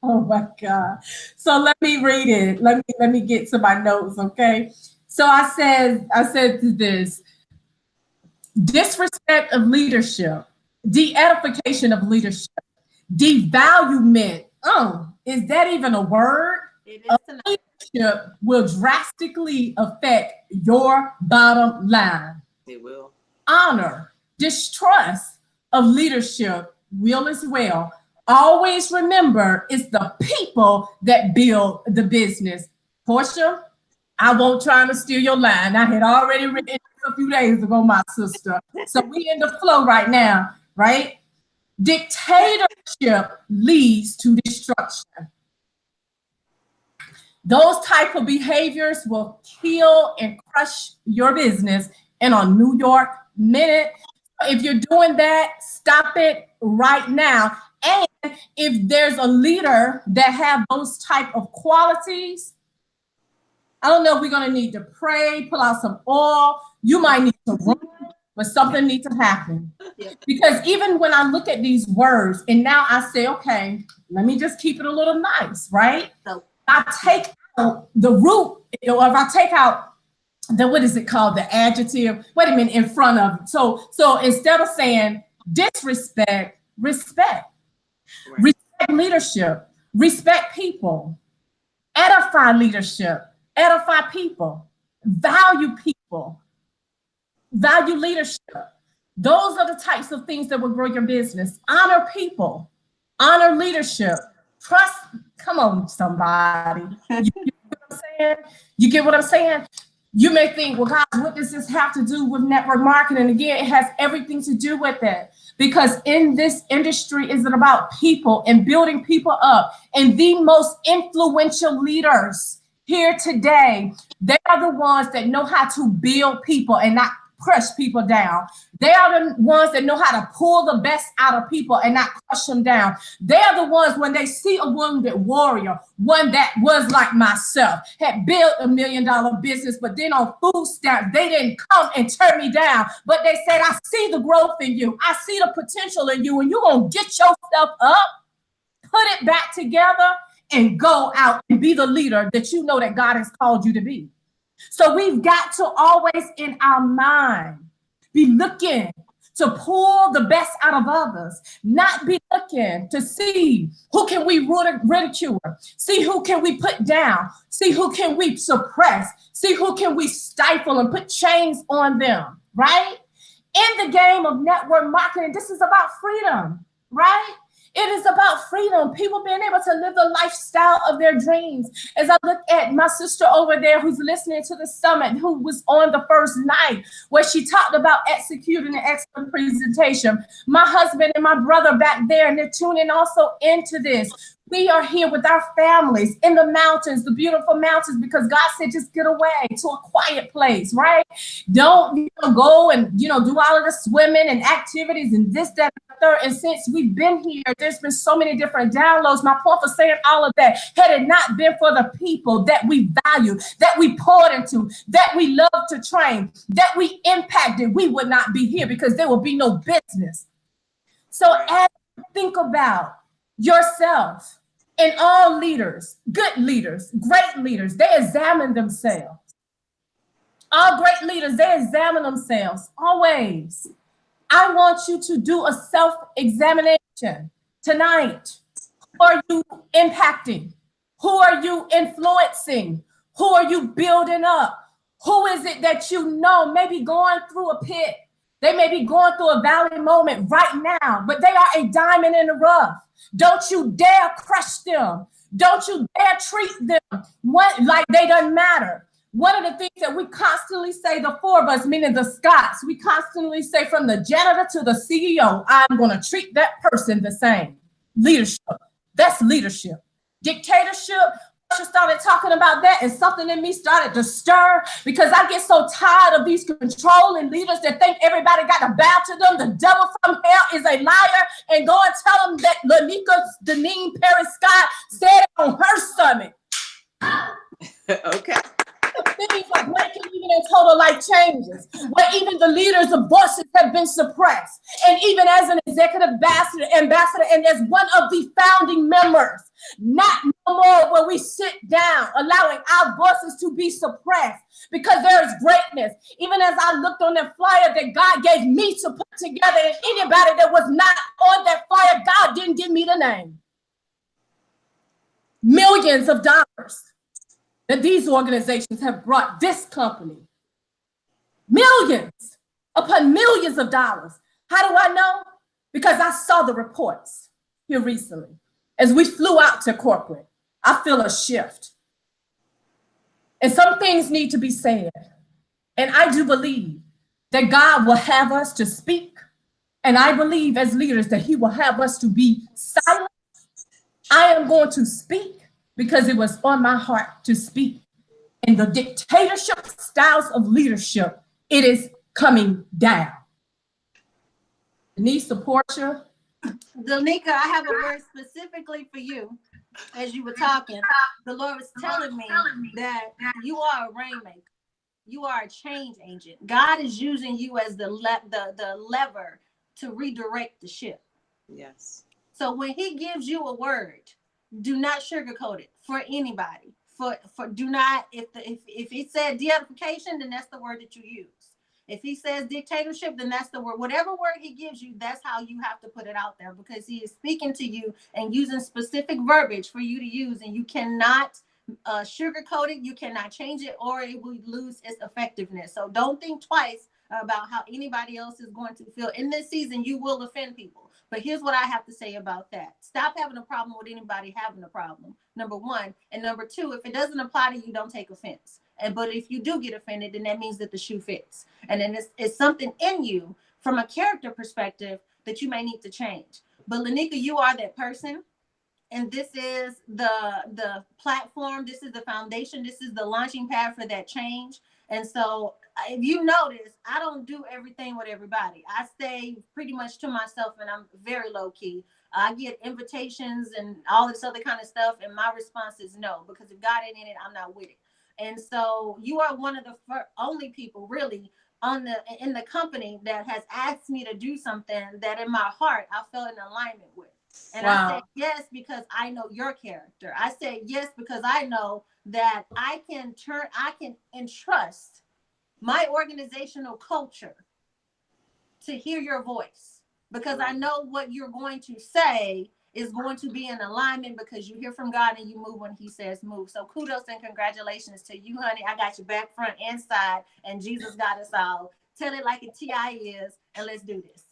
Oh my God. So let me read it. Let me get to my notes, okay? So I said this: disrespect of leadership, de-edification of leadership, devaluement. Oh, is that even a word? It is. Leadership will drastically affect your bottom line. It will. Honor, distrust of leadership will as well. Always remember, it's the people that build the business. Portia, I won't try to steal your line. I had already written it a few days ago, my sister. So we in the flow right now, right? Dictatorship leads to destruction. Those type of behaviors will kill and crush your business in a New York minute. If you're doing that, stop it right now. And if there's a leader that have those type of qualities, I don't know if we're going to need to pray, pull out some oil. You might need to run, but something needs to happen. Because even when I look at these words and now I say, okay, let me just keep it a little nice, right? So I take out the root, if I take out what is it called? The adjective, wait a minute, in front of it. So instead of saying disrespect, respect. Right. Respect leadership, respect people, edify leadership, edify people, value leadership. Those are the types of things that will grow your business. Honor people, honor leadership, trust. Come on, somebody. You get what I'm saying? You get what I'm saying? You may think, well, God, what does this have to do with network marketing? Again, it has everything to do with it. Because in this industry, is it about people and building people up? And the most influential leaders here today, they are the ones that know how to build people and not crush people down. They are the ones that know how to pull the best out of people and not crush them down. They are the ones when they see a wounded warrior, one that was like myself, had built $1 million business, but then on food stamps, they didn't come and turn me down, but they said, I see the growth in you. I see the potential in you, and you're going to get yourself up, put it back together, and go out and be the leader that you know that God has called you to be. So we've got to always in our mind be looking to pull the best out of others, not be looking to see who can we ridicule, see who can we put down, see who can we suppress, see who can we stifle and put chains on them, right? In the game of network marketing, this is about freedom, right? It is about freedom, people being able to live the lifestyle of their dreams. As I look at my sister over there who's listening to the summit, who was on the first night where she talked about executing an excellent presentation. My husband and my brother back there, and they're tuning also into this. We are here with our families in the mountains, the beautiful mountains, because God said, just get away to a quiet place, right? Don't go and, do all of the swimming and activities and this, that, and the third. And since we've been here, there's been so many different downloads. My point for saying all of that, had it not been for the people that we value, that we poured into, that we love to train, that we impacted, we would not be here because there will be no business. So as you think about yourself, and all leaders, good leaders, great leaders, they examine themselves. All great leaders, they examine themselves always. I want you to do a self-examination tonight. Who are you impacting? Who are you influencing? Who are you building up? Who is it that you know may be going through a pit? They may be going through a valley moment right now, but they are a diamond in the rough. Don't you dare crush them. Don't you dare treat them like they don't matter. One of the things that we constantly say, the four of us, meaning the Scotts, we constantly say from the janitor to the CEO, I'm going to treat that person the same. Leadership. That's leadership. Dictatorship. She started talking about that, and something in me started to stir because I get so tired of these controlling leaders that think everybody got to bow to them. The devil from hell is a liar, and go and tell them that Lenika Deneen Perry Scott said it on her summit. Okay. Things like making even in total life changes, where even the leaders of voices have been suppressed. And even as an executive ambassador, and as one of the founding members, not no more will we sit down, allowing our voices to be suppressed because there is greatness. Even as I looked on that flyer that God gave me to put together, and anybody that was not on that flyer, God didn't give me the name. Millions of dollars that these organizations have brought this company. Millions upon millions of dollars. How do I know? Because I saw the reports here recently. As we flew out to corporate, I feel a shift. And some things need to be said. And I do believe that God will have us to speak. And I believe as leaders that he will have us to be silent. I am going to speak because it was on my heart to speak. And the dictatorship styles of leadership, it is coming down. Denise, support you. Lenika, I have a word specifically for you. As you were talking, the Lord was telling me that you are a rainmaker. You are a change agent. God is using you as the lever to redirect the ship. Yes. So when he gives you a word, do not sugarcoat it for anybody. Do not, if it said de-edification, then that's the word that you use. If he says dictatorship, then that's the word. Whatever word he gives you, that's how you have to put it out there, because he is speaking to you and using specific verbiage for you to use, and you cannot sugarcoat it, you cannot change it, or it will lose its effectiveness. So don't think twice about how anybody else is going to feel. In this season, you will offend people. But here's what I have to say about that. Stop having a problem with anybody having a problem, number one. And number two, if it doesn't apply to you, don't take offense. But if you do get offended, then that means that the shoe fits. And then it's something in you from a character perspective that you may need to change. But Lenika, you are that person. and this is the platform, this is the foundation, this is the launching pad for that change. And so if you notice, I don't do everything with everybody. I stay pretty much to myself, and I'm very low key. I get invitations and all this other kind of stuff, and my response is no, because if God ain't in it, I'm not with it. And so you are one of the only people really in the company that has asked me to do something that in my heart I felt in alignment with. And wow. I said yes because I know your character. I said yes because I know that I can entrust my organizational culture to hear your voice, because I know what you're going to say is going to be in alignment, because you hear from God and you move when he says move. So kudos and congratulations to you, honey. I got you back, front, and side, and Jesus got us all. Tell it like a TI is, and let's do this.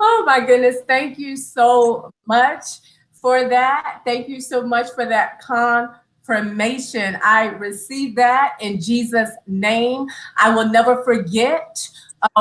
Oh my goodness. Thank you so much for that. Thank you so much for that confirmation. I received that in Jesus' name. I will never forget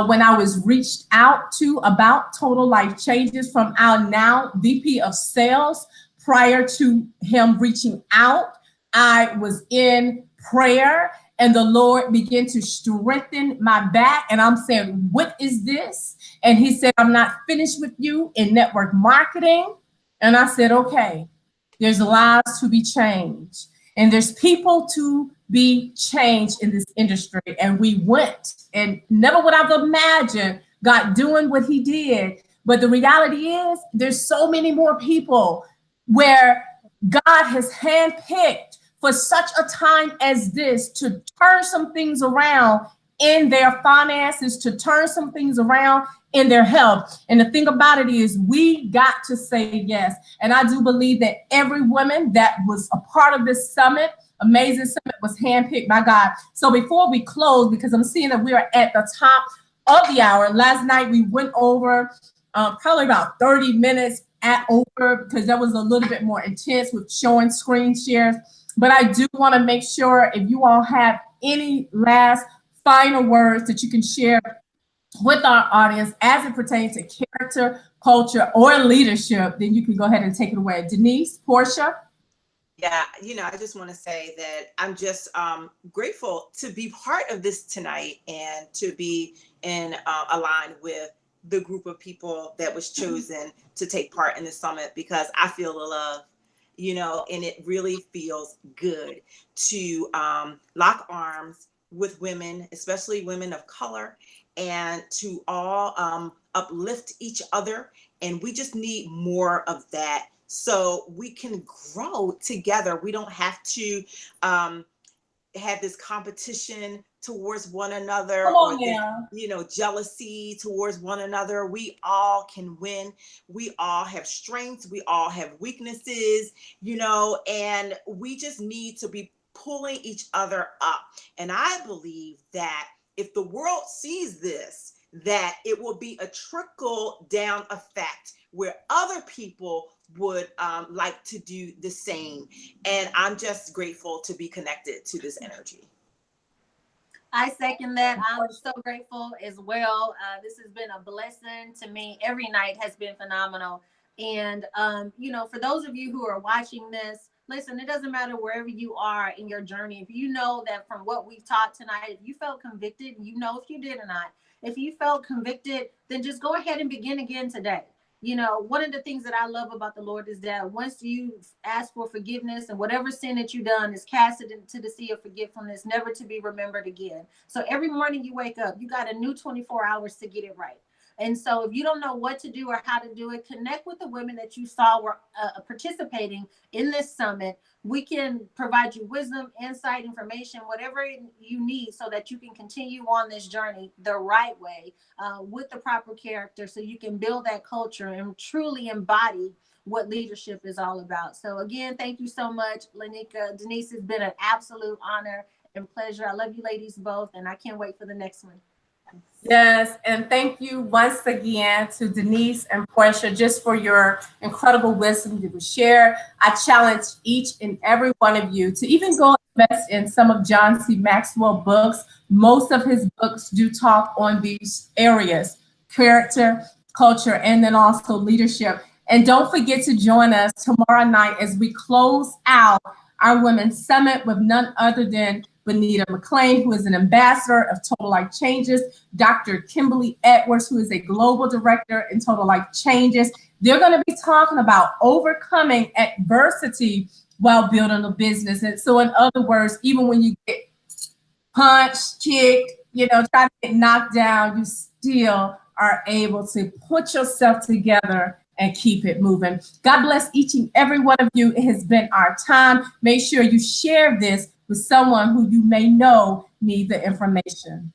when I was reached out to about Total Life Changes from our now VP of Sales. Prior to him reaching out, I was in prayer and the Lord began to strengthen my back. And I'm saying, what is this? And he said, I'm not finished with you in network marketing. And I said, okay, there's lives to be changed. And there's people to be changed in this industry. And we went, and never would I've imagined God doing what he did. But the reality is there's so many more people where God has handpicked for such a time as this to turn some things around in their finances, to turn some things around in their health. And the thing about it is we got to say yes. And I do believe that every woman that was a part of this summit, amazing summit, was handpicked by God. So before we close, because I'm seeing that we are at the top of the hour, last night we went over probably about 30 minutes over, because that was a little bit more intense with showing screen shares. But I do want to make sure if you all have any last final words that you can share with our audience as it pertains to character, culture, or leadership, then you can go ahead and take it away. Denise, Portia? Yeah, I just want to say that I'm just grateful to be part of this tonight and to be aligned with the group of people that was chosen to take part in the summit, because I feel the love, and it really feels good to lock arms with women, especially women of color, and to all uplift each other. And we just need more of that so we can grow together. We don't have to have this competition towards one another, or this, jealousy towards one another. We all can win. We all have strengths. We all have weaknesses, and we just need to be pulling each other up. And I believe that if the world sees this, that it will be a trickle down effect where other people would like to do the same. And I'm just grateful to be connected to this energy. I second that. I'm so grateful as well. This has been a blessing to me. Every night has been phenomenal. And, for those of you who are watching this, listen, it doesn't matter wherever you are in your journey. If you know that from what we've taught tonight, if you felt convicted, if you did or not, if you felt convicted, then just go ahead and begin again today. One of the things that I love about the Lord is that once you ask for forgiveness, and whatever sin that you've done is cast it into the sea of forgetfulness, never to be remembered again. So every morning you wake up, you got a new 24 hours to get it right. And so if you don't know what to do or how to do it, connect with the women that you saw were participating in this summit. We can provide you wisdom, insight, information, whatever you need, so that you can continue on this journey the right way, with the proper character, so you can build that culture and truly embody what leadership is all about. So again, thank you so much, Lenika. Denise, has been an absolute honor and pleasure. I love you ladies both, and I can't wait for the next one. Yes, and thank you once again to Denise and Portia just for your incredible wisdom you share. I challenge each and every one of you to even go invest in some of John C. Maxwell books. Most of his books do talk on these areas: character, culture, and then also leadership. And don't forget to join us tomorrow night as we close out our Women's Summit with none other than Benita McClain, who is an ambassador of Total Life Changes, Dr. Kimberly Edwards, who is a global director in Total Life Changes. They're going to be talking about overcoming adversity while building a business. And so in other words, even when you get punched, kicked, try to get knocked down, you still are able to put yourself together and keep it moving. God bless each and every one of you. It has been our time. Make sure you share this with someone who you may know needs the information.